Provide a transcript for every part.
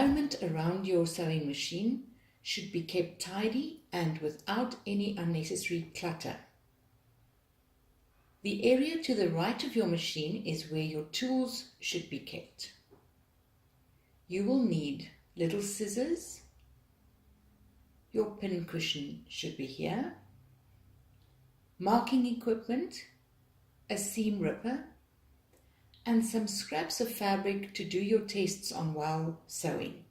environment around your sewing machine should be kept tidy and without any unnecessary clutter. The area to the right of your machine is where your tools should be kept. You will need little scissors. Your pin cushion should be here. Marking equipment, a seam ripper, and some scraps of fabric to do your tests on while sewing.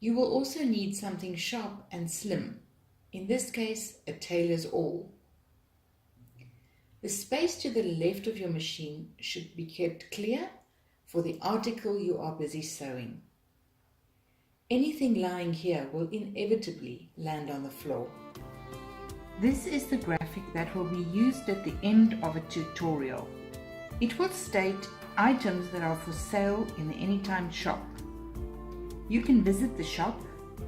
You will also need something sharp and slim, in this case a tailor's awl. The space to the left of your machine should be kept clear for the article you are busy sewing. Anything lying here will inevitably land on the floor. This is the graphic that will be used at the end of a tutorial. It will state items that are for sale in the Anytime shop. You can visit the shop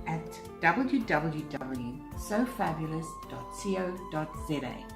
at www.sewfabulous.co.za.